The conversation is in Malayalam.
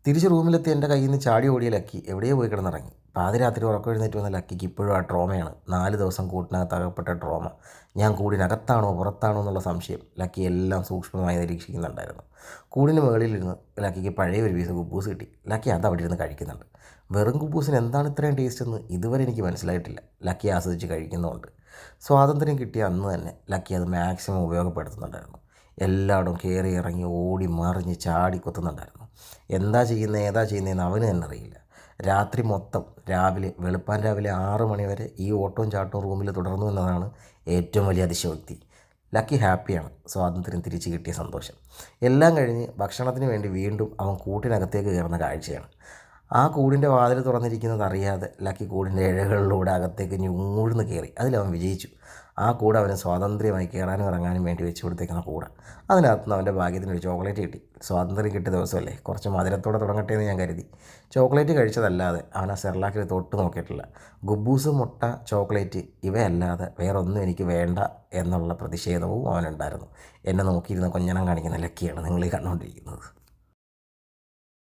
തിരിച്ച് റൂമിലെത്തി എൻ്റെ കയ്യിൽ നിന്ന് ചാടി ഓടിയ ലക്കി എവിടെയോ പോയി കിടന്നിറങ്ങി. പാതിരാത്രി ഉറക്കം എഴുന്നേറ്റ് വന്ന ലക്കിക്ക് ഇപ്പോഴും ആ ട്രോമയാണ്. 4 ദിവസം കൂട്ടിനകത്ത് അകപ്പെട്ട ട്രോമ. ഞാൻ കൂടിനകത്താണോ പുറത്താണോ എന്നുള്ള സംശയം. ലക്കി എല്ലാം സൂക്ഷ്മമായി നിരീക്ഷിക്കുന്നുണ്ടായിരുന്നു. കൂടിന് മുകളിലിരുന്ന് ലക്കിക്ക് പഴയ ഒരു പീസ് കുബൂസ് കിട്ടി. ലക്കി അത് അവിടെ ഇരുന്ന് കഴിക്കുന്നുണ്ട്. വെറും കുബൂസിന് എന്താണ് ഇത്രയും ടേസ്റ്റ് എന്ന് ഇതുവരെ എനിക്ക് മനസ്സിലായിട്ടില്ല. ലക്കി ആസ്വദിച്ച് കഴിക്കുന്നുമുണ്ട്. സ്വാതന്ത്ര്യം കിട്ടിയ അന്ന് തന്നെ ലക്കി അത് മാക്സിമം ഉപയോഗപ്പെടുത്തുന്നുണ്ടായിരുന്നു. എല്ലായിടും കയറി ഇറങ്ങി ഓടി മറിഞ്ഞ് ചാടി കൊത്തുന്നുണ്ടായിരുന്നു. എന്താ ചെയ്യുന്നതെന്ന് അവന് തന്നെ അറിയില്ല. രാത്രി മൊത്തം വെളുപ്പാൻ രാവിലെ 6 മണി വരെ ഈ ഓട്ടവും ചാട്ടവും റൂമിൽ തുടർന്നു എന്നതാണ് ഏറ്റവും വലിയ അതിശയോക്തി. ലക്കി ഹാപ്പിയാണ്. സ്വാതന്ത്ര്യം തിരിച്ചു കിട്ടിയ സന്തോഷം. എല്ലാം കഴിഞ്ഞ് ഭക്ഷണത്തിന് വേണ്ടി വീണ്ടും അവൻ കൂട്ടിനകത്തേക്ക് കയറുന്ന കാഴ്ചയാണ്. ആ കൂടിൻ്റെ വാതിൽ തുറന്നിരിക്കുന്നത് അറിയാതെ ലക്കി കൂടിൻ്റെ ഇഴകളിലൂടെ അകത്തേക്ക് ഞൂഴ്ന്ന് കയറി. അതിലവൻ വിജയിച്ചു. ആ കൂട് അവന് സ്വാതന്ത്ര്യമായി കയറാനും ഇറങ്ങാനും വേണ്ടി വെച്ച് കൊടുത്തേക്കുന്ന കൂടാണ്. അതിനകത്തുനിന്ന് അവൻ്റെ ഭാഗ്യത്തിന് ഒരു ചോക്ലേറ്റ് കിട്ടി. സ്വാതന്ത്ര്യം കിട്ടിയ ദിവസമല്ലേ, കുറച്ച് മധുരത്തോടെ തുടങ്ങട്ടെ എന്ന് ഞാൻ കരുതി. ചോക്ലേറ്റ് കഴിച്ചതല്ലാതെ അവൻ ആ സെർലാക്കിൽ തൊട്ട് നോക്കിയിട്ടില്ല. ഗുബൂസ്, മുട്ട, ചോക്ലേറ്റ് ഇവയല്ലാതെ വേറൊന്നും എനിക്ക് വേണ്ട എന്നുള്ള പ്രതിഷേധവും അവനുണ്ടായിരുന്നു. എന്നെ നോക്കിയിരുന്ന കൊഞ്ഞണം കാണിക്കുന്ന ലക്കിയാണ് നിങ്ങളീ കണ്ടുകൊണ്ടിരിക്കുന്നത്.